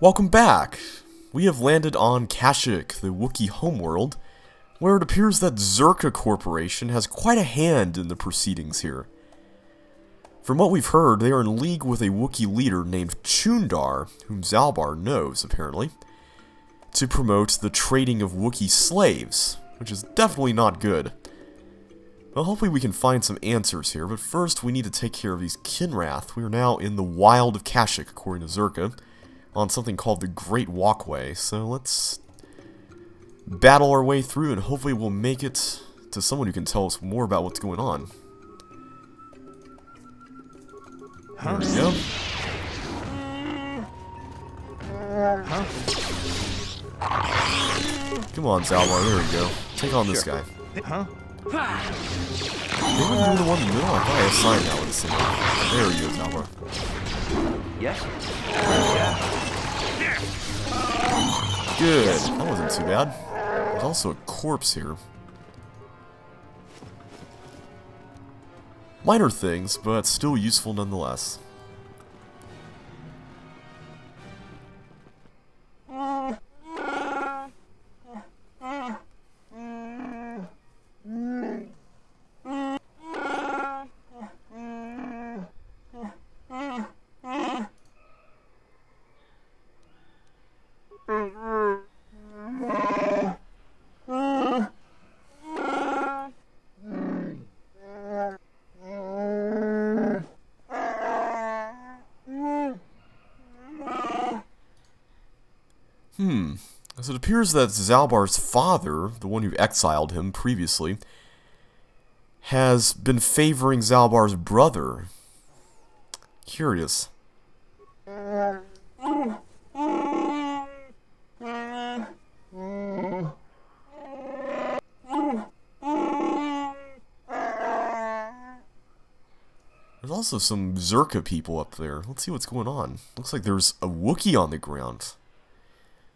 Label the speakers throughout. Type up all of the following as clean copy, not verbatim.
Speaker 1: Welcome back! We have landed on Kashyyyk, the Wookiee homeworld, where it appears that Zerka Corporation has quite a hand in the proceedings here. From what we've heard, they are in league with a Wookiee leader named Chundar, whom Zaalbar knows, apparently, to promote the trading of Wookiee slaves, which is definitely not good. Well, hopefully we can find some answers here, but first we need to take care of these Kinrath. We are now in the wild of Kashyyyk, according to Zerka, on something called the Great Walkway, so let's battle our way through and hopefully we'll make it to someone who can tell us more about what's going on. There we go. Come on, Zaalbar, there we go. Take on this guy. Maybe you're the one in the middle? I thought I assigned that one to someone. There we go, Zaalbar.
Speaker 2: Yes?
Speaker 1: Good. That wasn't too bad. There's also a corpse here. Minor things, but still useful nonetheless. So it appears that Zaalbar's father, the one who exiled him previously, has been favoring Zaalbar's brother. Curious. There's also some Zerka people up there. Let's see what's going on. Looks like there's a Wookiee on the ground.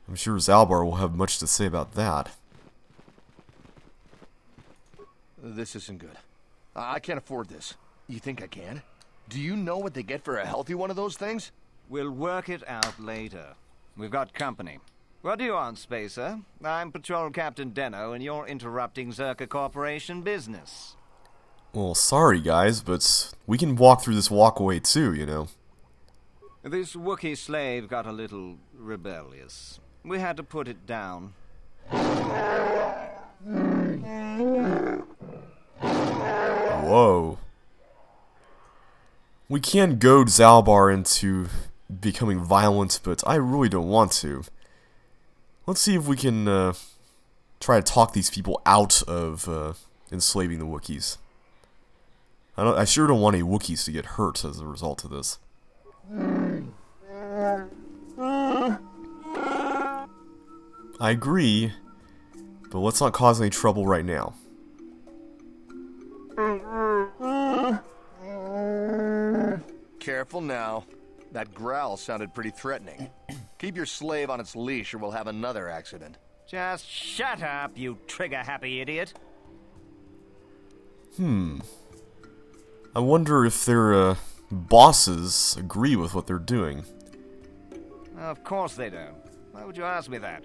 Speaker 1: I'm sure Zaalbar will have much to say about that.
Speaker 2: This isn't good. I can't afford this. You think I can? Do you know what they get for a healthy one of those things?
Speaker 3: We'll work it out later. We've got company. What do you want, Spacer? I'm Patrol Captain Denno, and you're interrupting Zerka Corporation business.
Speaker 1: Well, sorry guys, but we can walk through this walkway too, you know.
Speaker 3: This Wookiee slave got a little rebellious. We had to put it down.
Speaker 1: Whoa. We can goad Zaalbar into becoming violent, but I really don't want to. Let's see if we can try to talk these people out of enslaving the Wookiees. I sure don't want any Wookiees to get hurt as a result of this. I agree, but let's not cause any trouble right now.
Speaker 2: Careful now. That growl sounded pretty threatening. Keep your slave on its leash or we'll have another accident.
Speaker 3: Just shut up, you trigger-happy idiot.
Speaker 1: I wonder if their bosses agree with what they're doing.
Speaker 3: Of course they don't. Why would you ask me that?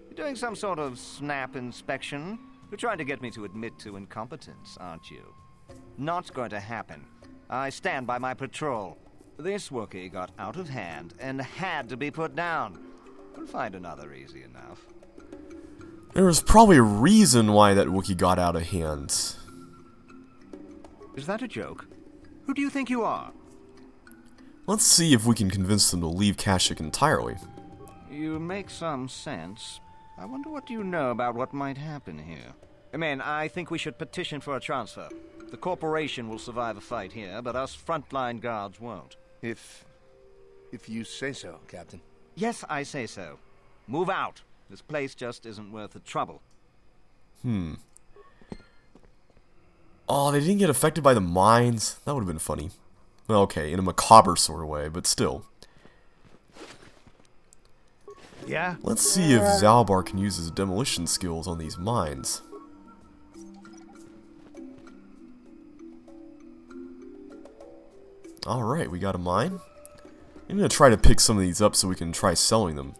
Speaker 3: You're doing some sort of snap inspection? You're trying to get me to admit to incompetence, aren't you? Not going to happen. I stand by my patrol. This Wookiee got out of hand and had to be put down. We'll find another easy enough.
Speaker 1: There was probably a reason why that Wookiee got out of hand.
Speaker 3: Is that a joke? Who do you think you are?
Speaker 1: Let's see if we can convince them to leave Kashyyyk entirely.
Speaker 3: You make some sense. I wonder what you know about what might happen here. Men, I think we should petition for a transfer. The corporation will survive a fight here, but us frontline guards won't.
Speaker 2: If you say so, Captain.
Speaker 3: Yes, I say so. Move out. This place just isn't worth the trouble.
Speaker 1: Oh, they didn't get affected by the mines? That would have been funny. Well, okay, in a macabre sort of way, but still.
Speaker 3: Yeah?
Speaker 1: Let's see if Zaalbar can use his demolition skills on these mines. Alright, we got a mine. I'm gonna try to pick some of these up so we can try selling them.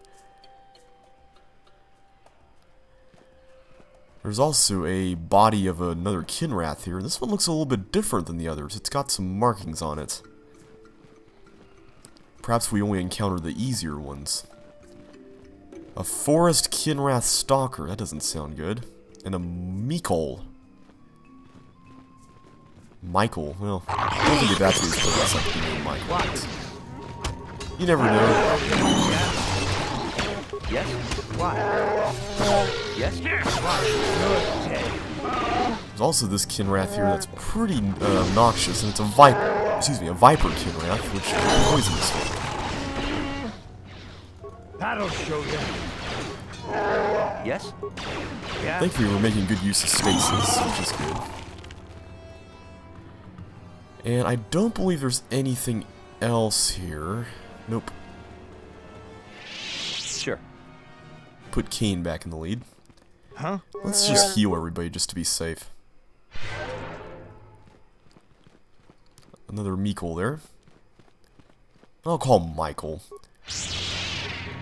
Speaker 1: There's also a body of another Kinrath here. This one looks a little bit different than the others. It's got some markings on it. Perhaps we only encountered the easier ones. A forest Kinrath stalker. That doesn't sound good. And a Michael. Michael. Well, I don't think it actually is pronounced like the name Michael. You never know.
Speaker 3: Yes? What? Yes?
Speaker 1: There's also this Kinrath here that's pretty noxious, and it's a viper. Excuse me, a viper Kinrath, which is poisonous.
Speaker 4: That'll show you.
Speaker 3: Yes?
Speaker 4: Yeah.
Speaker 1: Thankfully, we're making good use of stasis, which is good. And I don't believe there's anything else here. Nope.
Speaker 3: Sure.
Speaker 1: Put Kane back in the lead.
Speaker 4: Huh?
Speaker 1: Let's just heal everybody just to be safe. Another Michael there. I'll call him Michael.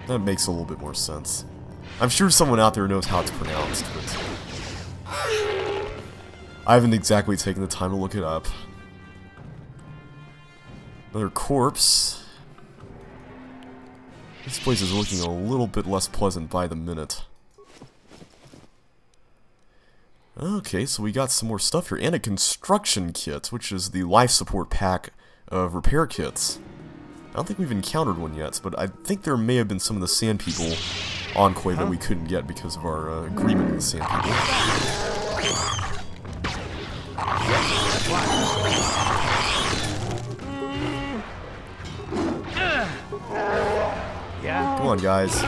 Speaker 1: That makes a little bit more sense. I'm sure someone out there knows how it's pronounced, but I haven't exactly taken the time to look it up. Another corpse. This place is looking a little bit less pleasant by the minute. Okay, so we got some more stuff here, and a construction kit, which is the life support pack of repair kits. I don't think we've encountered one yet, but I think there may have been some of the Sand People enclave that we couldn't get because of our agreement with the Sand People.
Speaker 4: Yeah.
Speaker 1: Come on, guys. I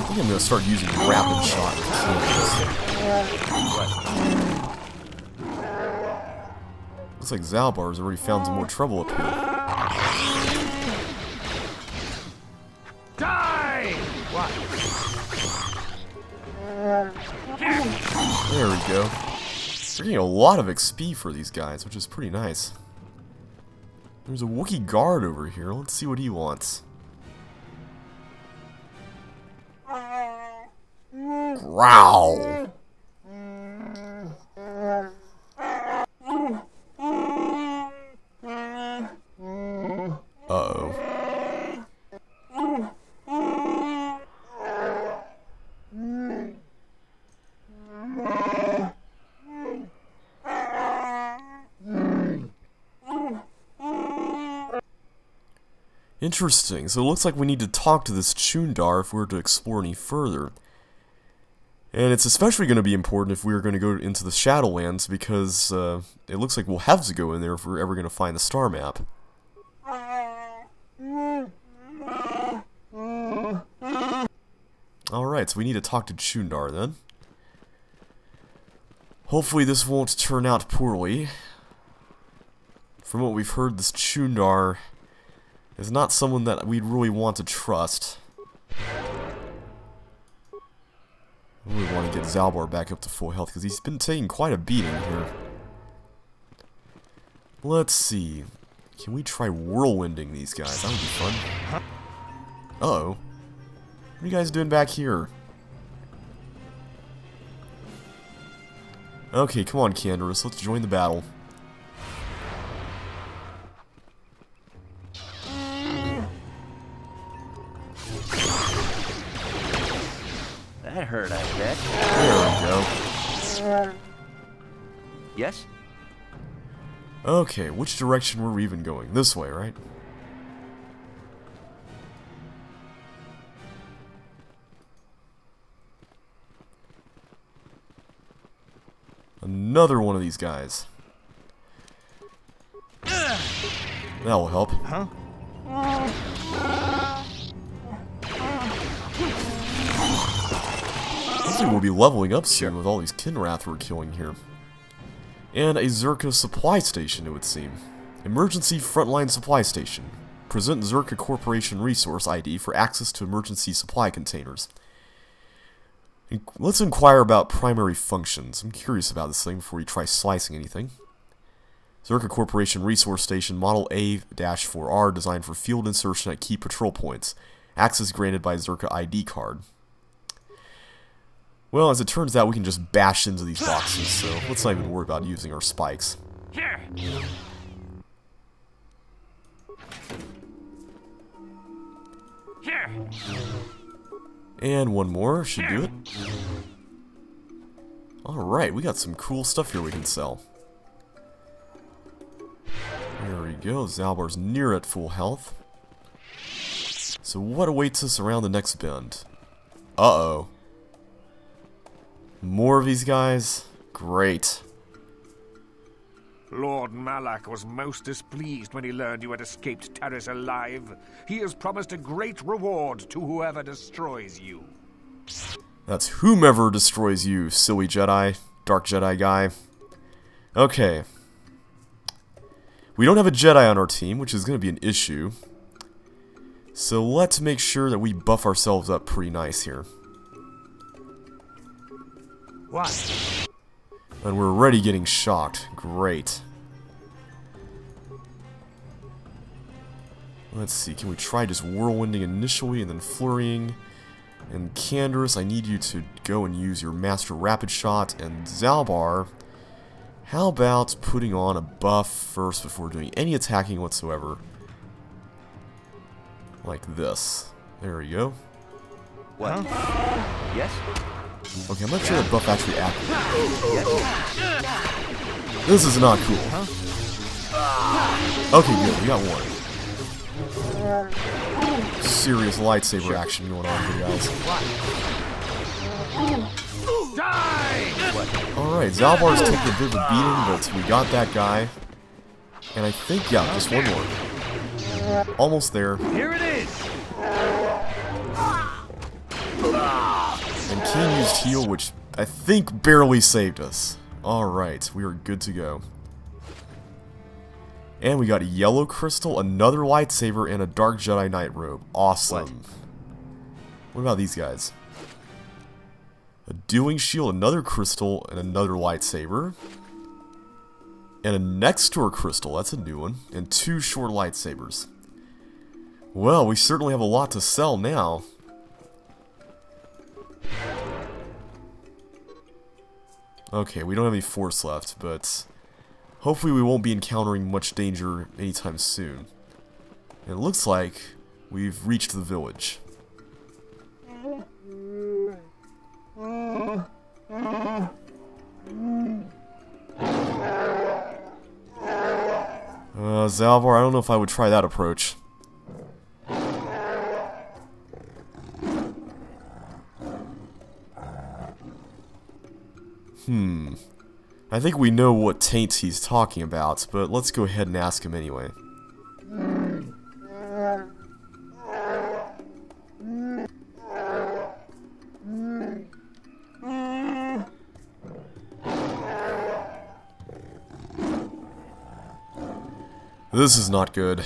Speaker 1: think I'm gonna start using rapid shot cannons. Looks like Zaalbar has already found some more trouble up here.
Speaker 4: Die! What?
Speaker 1: There we go. We're getting a lot of XP for these guys, which is pretty nice. There's a Wookiee guard over here. Let's see what he wants. Growl! Uh-oh. Interesting. So it looks like we need to talk to this Chundar if we're to explore any further. And it's especially going to be important if we're going to go into the Shadowlands, because it looks like we'll have to go in there if we're ever going to find the star map. Alright, so we need to talk to Chundar then. Hopefully this won't turn out poorly. From what we've heard, this Chundar is not someone that we'd really want to trust. I really want to get Zaalbar back up to full health, because he's been taking quite a beating here. Let's see. Can we try whirlwinding these guys? That would be fun. Uh-oh. What are you guys doing back here? Okay, come on, Canderous. Let's join the battle.
Speaker 3: That hurt, I bet.
Speaker 1: There we go.
Speaker 3: Yes?
Speaker 1: Okay, which direction were we even going? This way, right? Another one of these guys. That will help.
Speaker 4: Huh?
Speaker 1: Looks like we'll be leveling up soon with all these Kinrath we're killing here. And a Zerka supply station, it would seem. Emergency Frontline Supply Station. Present Zerka Corporation Resource ID for access to emergency supply containers. Let's inquire about primary functions. I'm curious about this thing before we try slicing anything. Zerka Corporation Resource Station, Model A-4R, designed for field insertion at key patrol points. Access granted by Zerka ID card. Well, as it turns out, we can just bash into these boxes, so let's not even worry about using our spikes.
Speaker 4: Here. Here.
Speaker 1: And one more should do it. Alright, we got some cool stuff here we can sell. There we go, Zaalbar's near at full health. So what awaits us around the next bend? Uh-oh. More of these guys? Great.
Speaker 5: Lord Malak was most displeased when he learned you had escaped Terrace alive. He has promised a great reward to whoever destroys you.
Speaker 1: That's whomever destroys you, silly Jedi, Dark Jedi guy. Okay. We don't have a Jedi on our team, which is going to be an issue. So let's make sure that we buff ourselves up pretty nice here.
Speaker 4: What?
Speaker 1: And we're already getting shocked. Great. Let's see, can we try just whirlwinding initially and then flurrying? And Canderous, I need you to go and use your Master Rapid Shot. And Zaalbar, how about putting on a buff first before doing any attacking whatsoever? Like this. There we go.
Speaker 3: What? Yes?
Speaker 1: Okay, I'm not sure that buff actually activated. This is not cool. Okay, good. We got one. Serious lightsaber action going on here, guys. Alright, Zaalbar's taking a bit of a beating, but we got that guy. And I think, yeah, just one more. Almost there.
Speaker 4: Here it is.
Speaker 1: And Keen used heal, which I think barely saved us. Alright, we are good to go. And we got a yellow crystal, another lightsaber, and a Dark Jedi Knight robe. Awesome. What about these guys? A dueling shield, another crystal, and another lightsaber. And a next door crystal, that's a new one. And 2 short lightsabers. Well, we certainly have a lot to sell now. Okay, we don't have any force left, but hopefully we won't be encountering much danger anytime soon. And it looks like we've reached the village. Zaalbar, I don't know if I would try that approach. I think we know what taint he's talking about, but let's go ahead and ask him anyway. This is not good.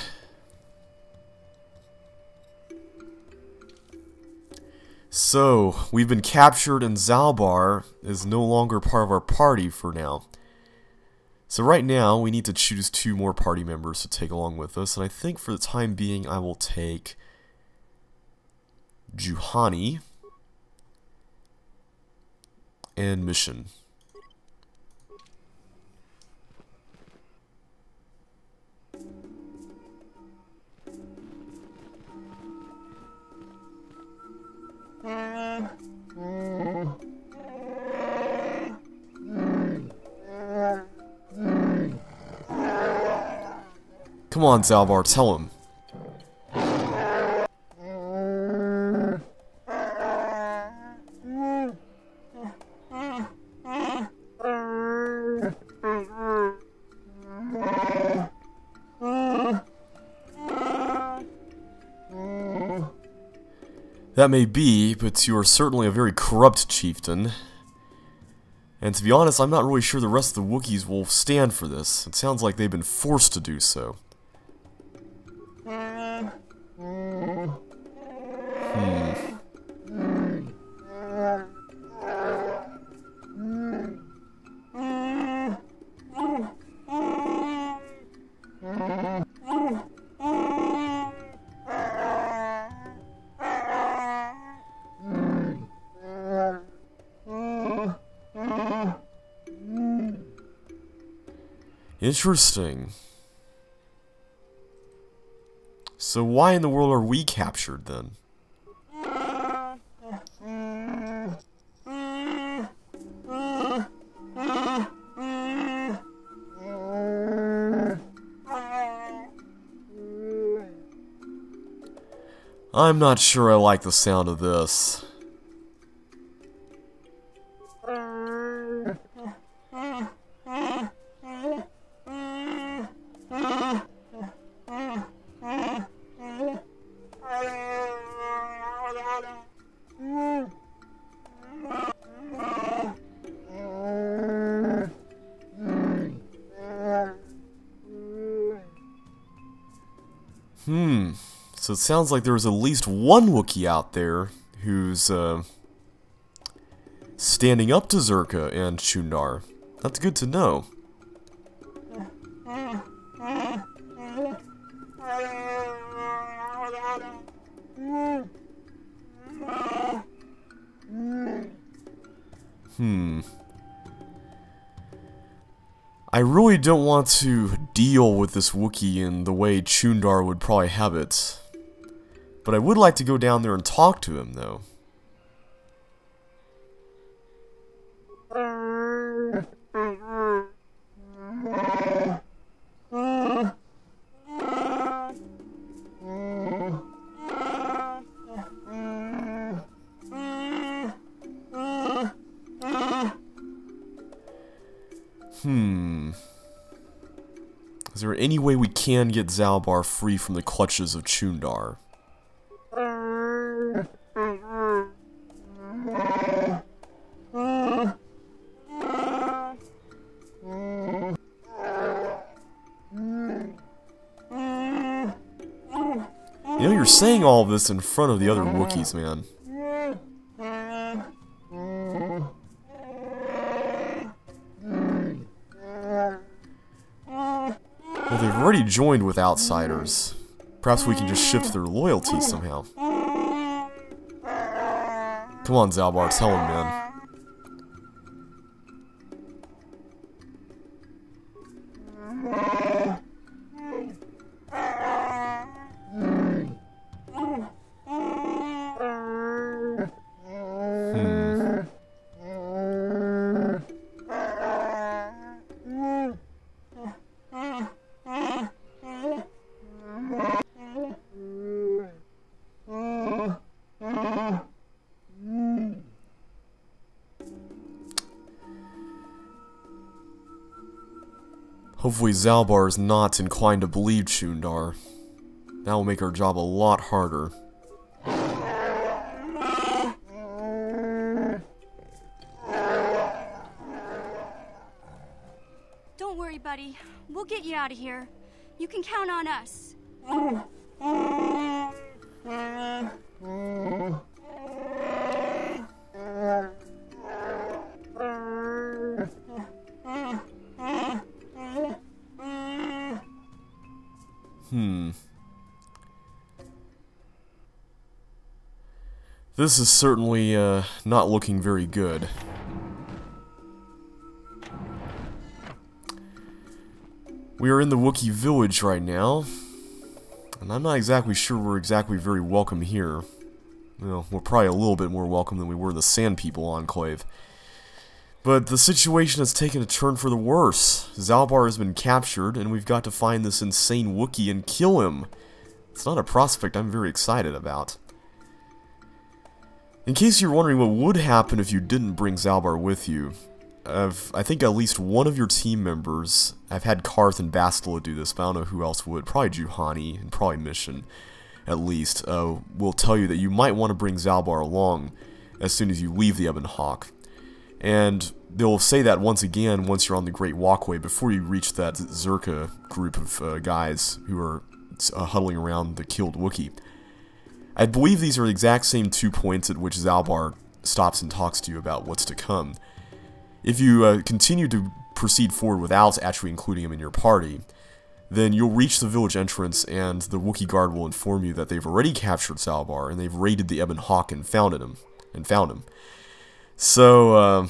Speaker 1: So, we've been captured and Zaalbar is no longer part of our party for now. So right now, we need to choose 2 more party members to take along with us, and I think for the time being, I will take Juhani and Mission. Come on, Zaalbar, tell him. That may be, but you are certainly a very corrupt chieftain. And to be honest, I'm not really sure the rest of the Wookiees will stand for this. It sounds like they've been forced to do so. Interesting. So why in the world are we captured then? I'm not sure I like the sound of this. So it sounds like there's at least one Wookiee out there who's standing up to Zerka and Chundar. That's good to know. I really don't want to deal with this Wookiee in the way Chundar would probably have it. But I would like to go down there and talk to him, though. Is there any way we can get Zaalbar free from the clutches of Chundar? You know, you're saying all of this in front of the other Wookiees, man. Well, they've already joined with outsiders. Perhaps we can just shift their loyalty somehow. Come on, Zaalbar, tell him, man. Hopefully Zaalbar is not inclined to believe Chundar. That will make our job a lot harder.
Speaker 6: Don't worry, buddy. We'll get you out of here. You can count on us.
Speaker 1: This is certainly not looking very good. We are in the Wookiee village right now, and I'm not exactly sure we're very welcome here. Well, we're probably a little bit more welcome than we were in the Sand People Enclave. But the situation has taken a turn for the worse. Zaalbar has been captured, and we've got to find this insane Wookiee and kill him. It's not a prospect I'm very excited about. In case you're wondering what would happen if you didn't bring Zaalbar with you, I think at least one of your team members, I've had Karth and Bastila do this, but I don't know who else would, probably Juhani and probably Mission, at least, will tell you that you might want to bring Zaalbar along as soon as you leave the Ebon Hawk. And they'll say that once again once you're on the Great Walkway before you reach that Zerka group of guys who are huddling around the killed Wookiee. I believe these are the exact same 2 points at which Zaalbar stops and talks to you about what's to come. If you continue to proceed forward without actually including him in your party, then you'll reach the village entrance and the Wookiee guard will inform you that they've already captured Zaalbar and they've raided the Ebon Hawk and found him. So,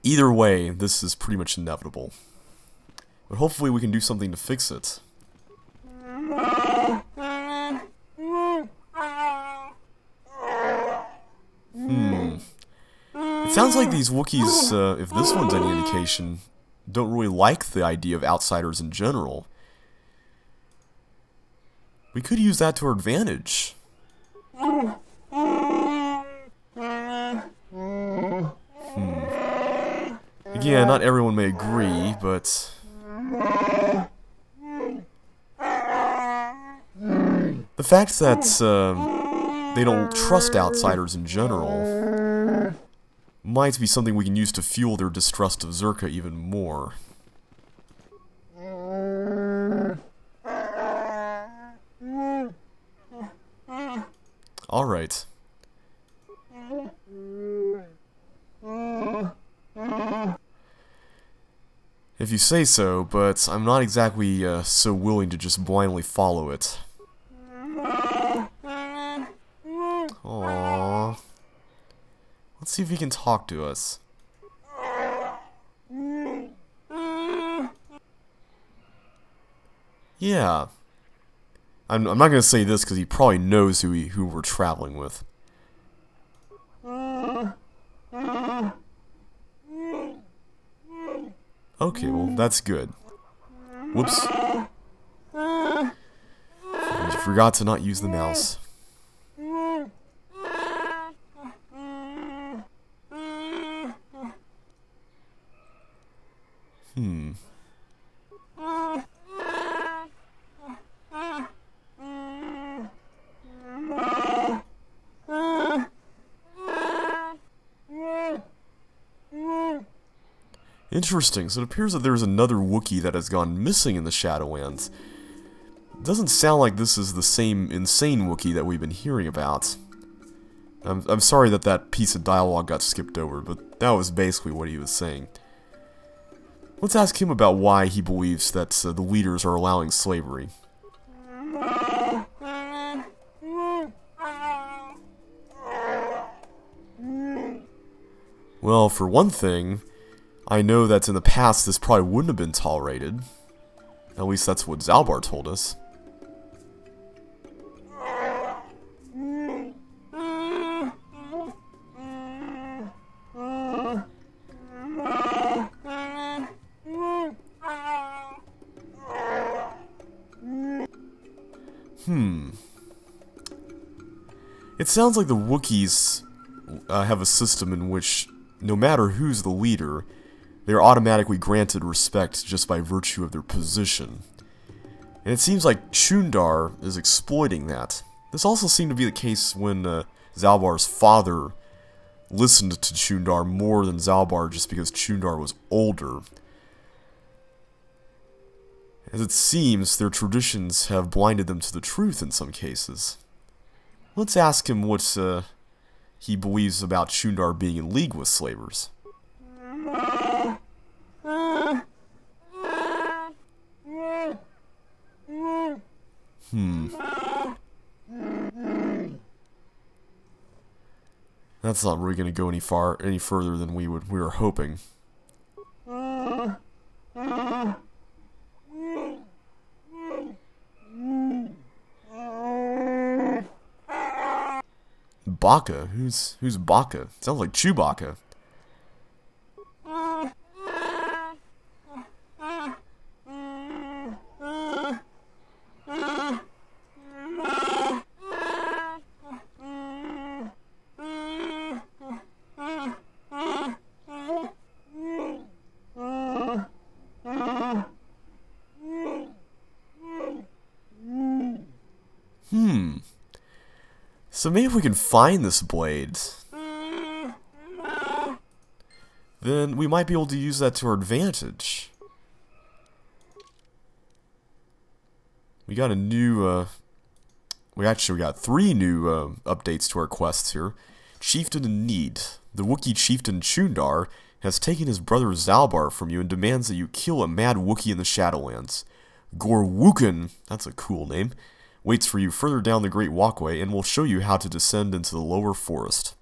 Speaker 1: either way, this is pretty much inevitable. but hopefully we can do something to fix it. It sounds like these Wookiees, if this one's any indication, don't really like the idea of outsiders in general. We could use that to our advantage. Again, not everyone may agree, but... the fact that they don't trust outsiders in general might be something we can use to fuel their distrust of Zerka even more. Alright. If you say so, but I'm not exactly so willing to just blindly follow it. Aww. Let's see if he can talk to us. Yeah. I'm not gonna say this because he probably knows who we're traveling with. Okay, well, that's good. Whoops. You forgot to not use the mouse. Interesting, so it appears that there's another Wookiee that has gone missing in the Shadowlands. It doesn't sound like this is the same insane Wookiee that we've been hearing about. I'm sorry that that piece of dialogue got skipped over, but that was basically what he was saying. Let's ask him about why he believes that the leaders are allowing slavery. Well, for one thing, I know that in the past this probably wouldn't have been tolerated. At least that's what Zaalbar told us. It sounds like the Wookiees have a system in which, no matter who's the leader, they're automatically granted respect just by virtue of their position. And it seems like Chundar is exploiting that. This also seemed to be the case when Zaalbar's father listened to Chundar more than Zaalbar just because Chundar was older. As it seems, their traditions have blinded them to the truth in some cases. Let's ask him what he believes about Chundar being in league with slavers. That's not really going to go any further than we were hoping. Baka? Who's Baka? Sounds like Chewbacca. So maybe if we can find this blade, then we might be able to use that to our advantage. We got a new, we got 3 new updates to our quests here. Chieftain in Need. The Wookiee Chieftain Chundar has taken his brother Zaalbar from you and demands that you kill a mad Wookiee in the Shadowlands. Rwookrrorro, that's a cool name, waits for you further down the Great Walkway and will show you how to descend into the lower forest.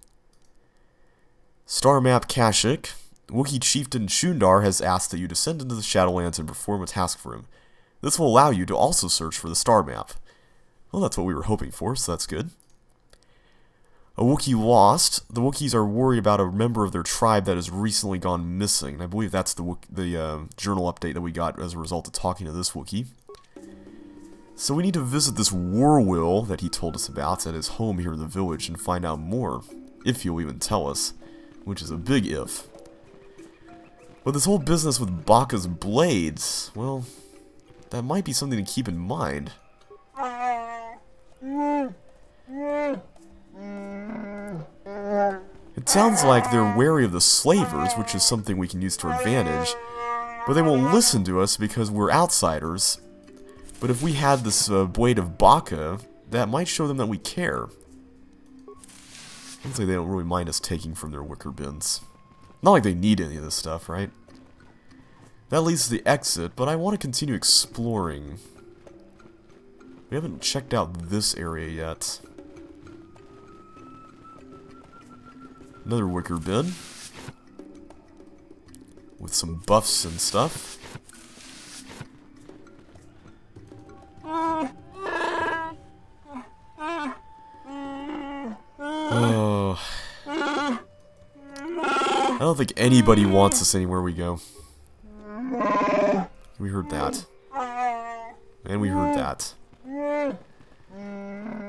Speaker 1: Star Map Kashyyyk. Wookiee Chieftain Shundar has asked that you descend into the Shadowlands and perform a task for him. This will allow you to also search for the star map. Well, that's what we were hoping for, so that's good. A Wookiee lost. The Wookiees are worried about a member of their tribe that has recently gone missing. And I believe that's the journal update that we got as a result of talking to this Wookiee. So we need to visit this Rwookrrorro that he told us about at his home here in the village and find out more, if he'll even tell us, which is a big if. But this whole business with Baka's blades, well, that might be something to keep in mind. It sounds like they're wary of the slavers, which is something we can use to our advantage, but they won't listen to us because we're outsiders. But if we had this blade of Baka, that might show them that we care. Seems like they don't really mind us taking from their wicker bins. Not like they need any of this stuff, right? That leads to the exit, but I want to continue exploring. We haven't checked out this area yet. Another wicker bin. With some buffs and stuff. Oh. I don't think anybody wants us anywhere we go. We heard that. And we heard that.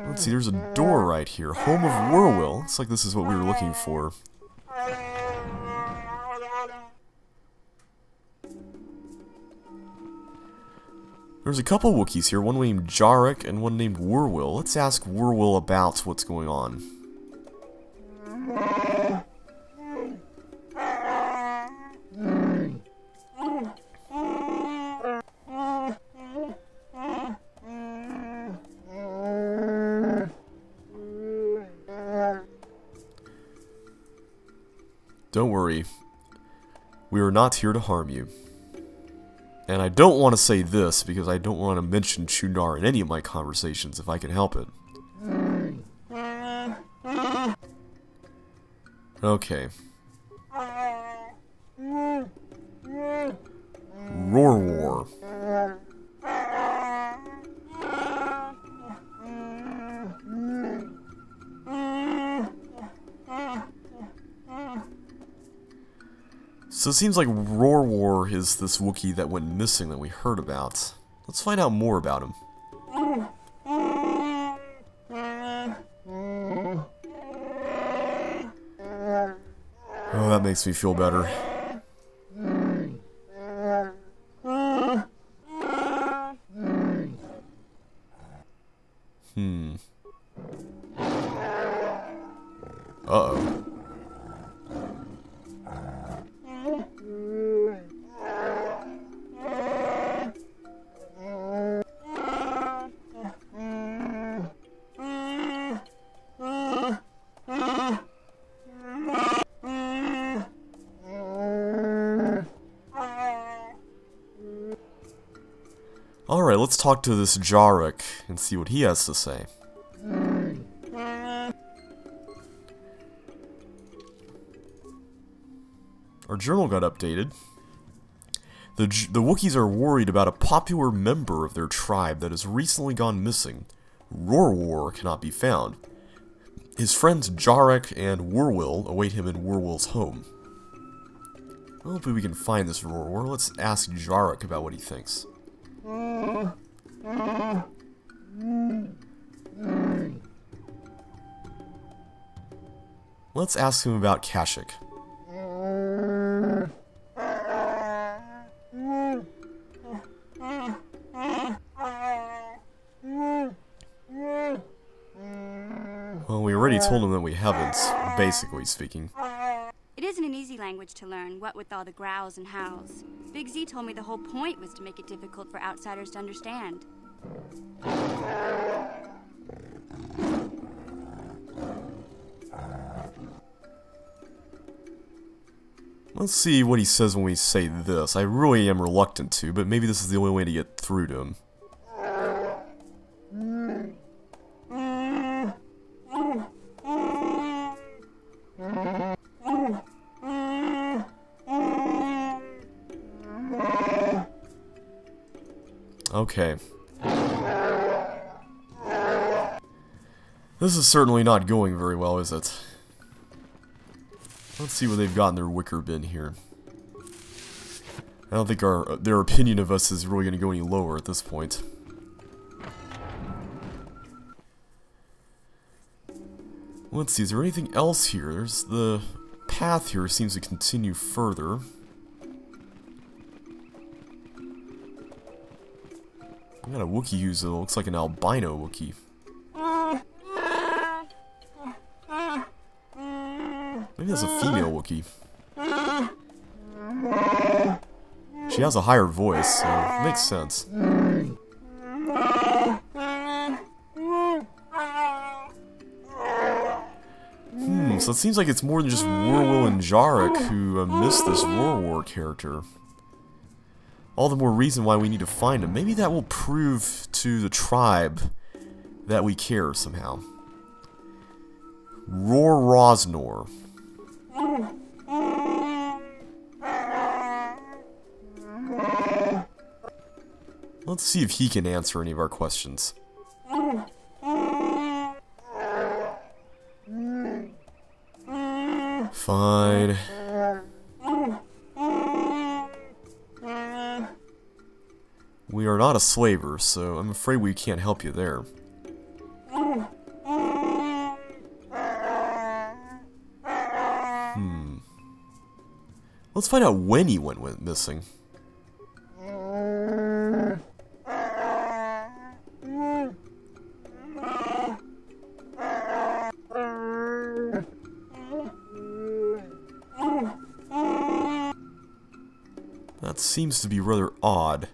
Speaker 1: Let's see, there's a door right here. Home of Rwookrrorro. Looks like this is what we were looking for. There's a couple Wookiees here, one named Jarek and one named Rwookrrorro. Let's ask Rwookrrorro about what's going on. Don't worry, we are not here to harm you. And I don't want to say this because I don't want to mention Shundar in any of my conversations if I can help it. Okay. Rwookrrorro. So it seems like Rwookrrorro is this Wookiee that went missing that we heard about. Let's find out more about him. Oh, that makes me feel better. Uh-oh. Alright, let's talk to this Jarek and see what he has to say. Our journal got updated. The Wookiees are worried about a popular member of their tribe that has recently gone missing. Rwookrrorro cannot be found. His friends Jarek and Rwookrrorro await him in Rwookrrorro's home. Hopefully we can find this Rwookrrorro. Let's ask Jarek about what he thinks. Let's ask him about Kashyyyk. Well, we already told him that we haven't, basically speaking.
Speaker 6: It isn't an easy language to learn, what with all the growls and howls. Big Z told me the whole point was to make it difficult for outsiders to understand.
Speaker 1: Let's see what he says when we say this. I really am reluctant to, but maybe this is the only way to get through to him. Okay. This is certainly not going very well, is it? Let's see what they've got in their wicker bin here. I don't think their opinion of us is really going to go any lower at this point. Let's see, is there anything else here? There's the path here seems to continue further. I got a Wookiee who looks like an albino Wookiee. Maybe that's a female Wookiee. She has a higher voice, so it makes sense. So it seems like it's more than just Rwookrrorro and Jarek who missed this Rwookrrorro character. All the more reason why we need to find him. Maybe that will prove to the tribe that we care somehow. Rwookrrorro. Let's see if he can answer any of our questions. Fine. We are not a slaver, so I'm afraid we can't help you there. Let's find out when he went missing. That seems to be rather odd.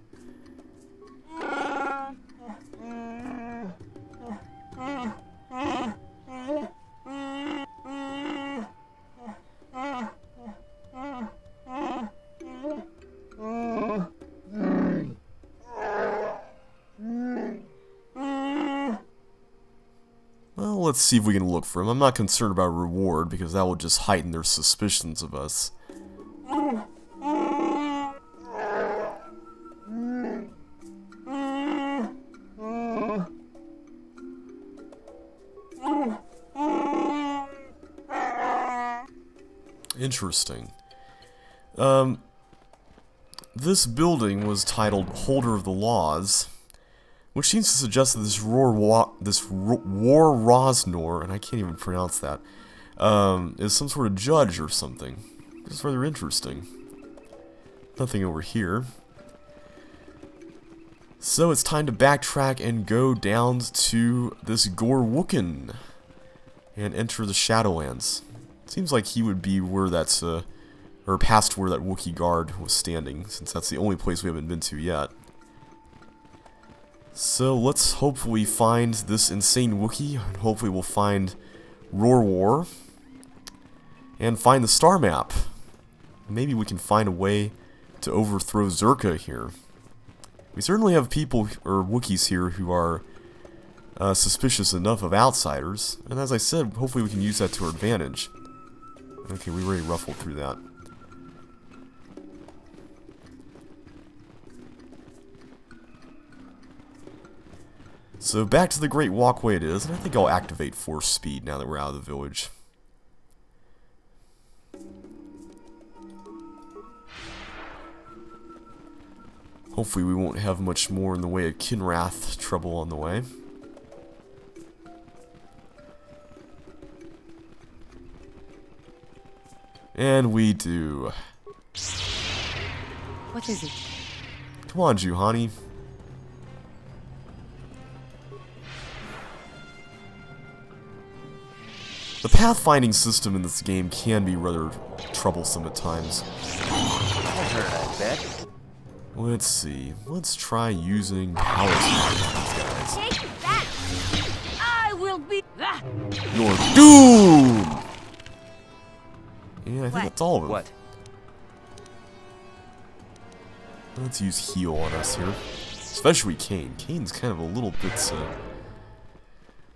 Speaker 1: Well, let's see if we can look for him. I'm not concerned about reward because that will just heighten their suspicions of us. Interesting. This building was titled Holder of the Laws, which seems to suggest that this Rwookrrorro, and I can't even pronounce that, is some sort of judge or something. It's rather interesting. Nothing over here. So it's time to backtrack and go down to this Rwookrrorro and enter the Shadowlands. Seems like he would be where that's, or past where that Wookiee guard was standing, since that's the only place we haven't been to yet. So let's hopefully find this insane Wookiee, and hopefully we'll find Rwookrrorro, and find the star map. Maybe we can find a way to overthrow Zerka here. We certainly have people, or Wookiees here, who are suspicious enough of outsiders, and as I said, hopefully we can use that to our advantage. Okay, we already ruffled through that. So back to the Great Walkway it is, and I think I'll activate Force Speed now that we're out of the village. Hopefully we won't have much more in the way of Kinrath trouble on the way. And we do.
Speaker 7: What is it?
Speaker 1: Come on, Juhani. The pathfinding system in this game can be rather troublesome at times. Let's see. Let's try using power on these guys.
Speaker 7: Take that! I will be.
Speaker 1: You're doomed! Yeah, I think that's all of them.
Speaker 3: What?
Speaker 1: Let's use heal on us here. Especially Kane. Kane's kind of a little bit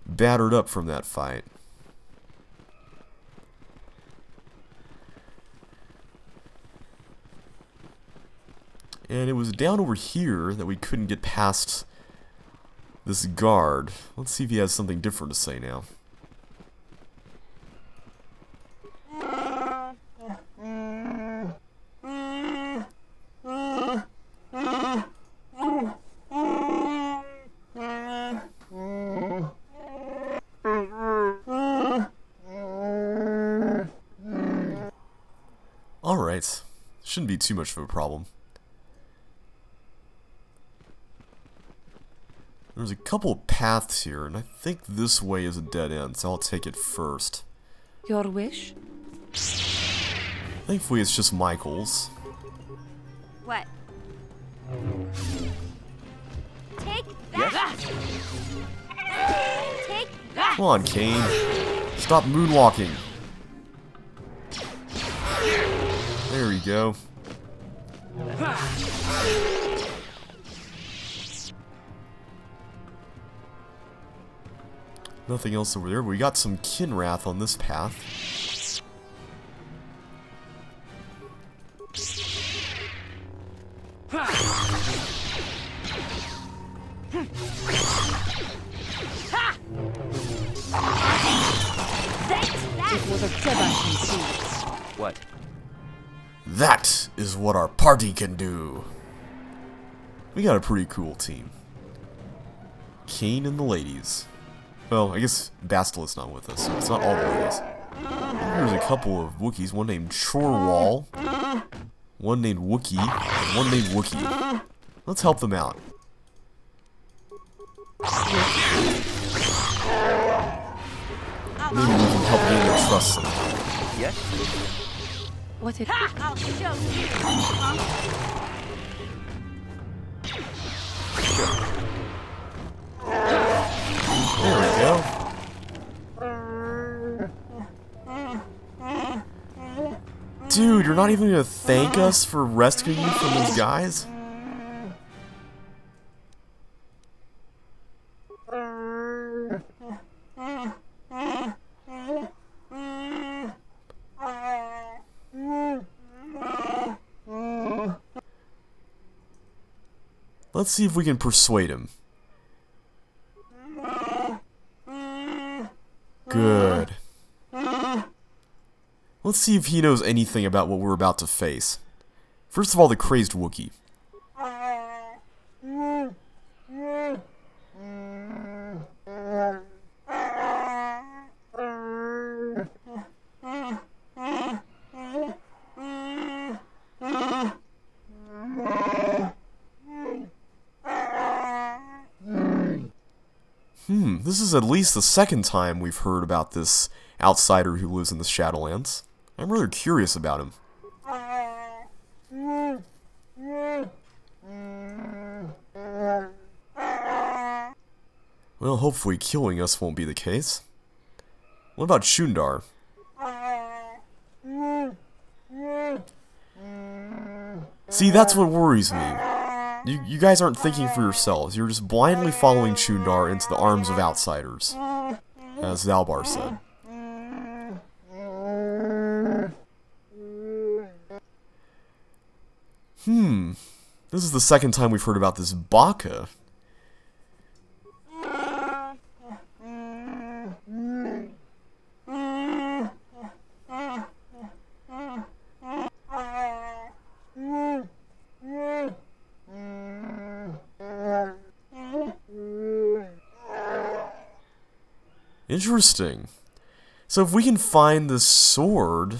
Speaker 1: battered up from that fight. And it was down over here that we couldn't get past this guard. Let's see if he has something different to say now. Alright, shouldn't be too much of a problem. There's a couple of paths here, and I think this way is a dead end, so I'll take it first.
Speaker 8: Your wish?
Speaker 1: Thankfully it's just Michael's.
Speaker 6: What? Take that! Take that!
Speaker 1: Come on, Kane. Stop moonwalking. There we go. Nothing else over there, but we got some Kinrath on this path.
Speaker 3: What?
Speaker 1: That is what our party can do. We got a pretty cool team. Kane and the ladies. Well, I guess Bastilus not with us, so it's not all the ladies. There's a couple of Wookiees, one named Chorwal, one named Wookie, and one named Wookie. Let's help them out. Maybe we can help gain their trust somehow.
Speaker 3: Yes?
Speaker 8: What if...
Speaker 6: I'll show you!
Speaker 1: There we go. Dude, you're not even gonna thank us for rescuing you from these guys? Let's see if we can persuade him. Good. Let's see if he knows anything about what we're about to face. First of all, the crazed Wookiee. This is at least the second time we've heard about this outsider who lives in the Shadowlands. I'm rather curious about him. Well, hopefully killing us won't be the case. What about Shundar? See, that's what worries me. You guys aren't thinking for yourselves. You're just blindly following Shundar into the arms of outsiders, as Zaalbar said. This is the second time we've heard about this Baka. Interesting. So if we can find this sword,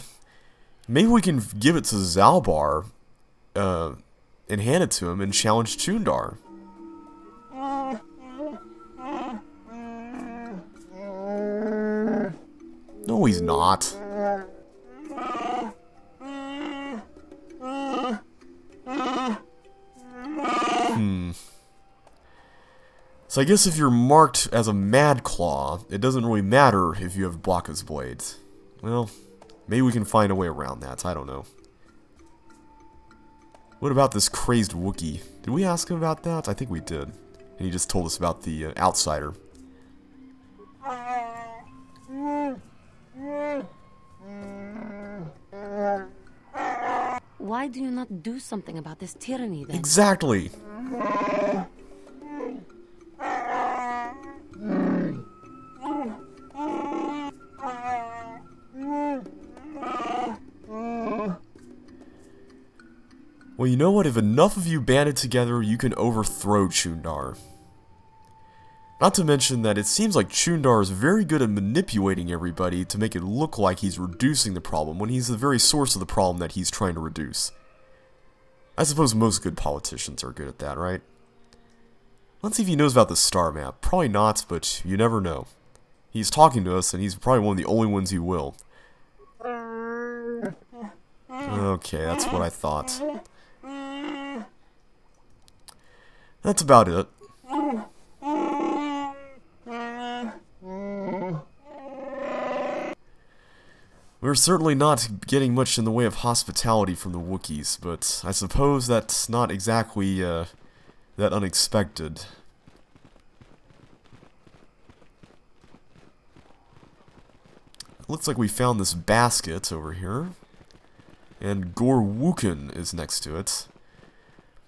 Speaker 1: maybe we can give it to Zaalbar, and hand it to him and challenge Shundar. No, he's not. So I guess if you're marked as a Mad Claw, it doesn't really matter if you have Baka's blades. Well, maybe we can find a way around that, I don't know. What about this crazed Wookiee? Did we ask him about that? I think we did. And he just told us about the outsider.
Speaker 8: Why do you not do something about this tyranny then?
Speaker 1: Exactly. Well, you know what? If enough of you banded together, you can overthrow Chundar. Not to mention that it seems like Chundar is very good at manipulating everybody to make it look like he's reducing the problem when he's the very source of the problem that he's trying to reduce. I suppose most good politicians are good at that, right? Let's see if he knows about the star map. Probably not, but you never know. He's talking to us, and he's probably one of the only ones who will. Okay, that's what I thought. That's about it. We're certainly not getting much in the way of hospitality from the Wookiees, but I suppose that's not exactly that unexpected. Looks like we found this basket over here, and Rwookrrorro is next to it.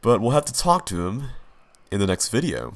Speaker 1: But we'll have to talk to him in the next video.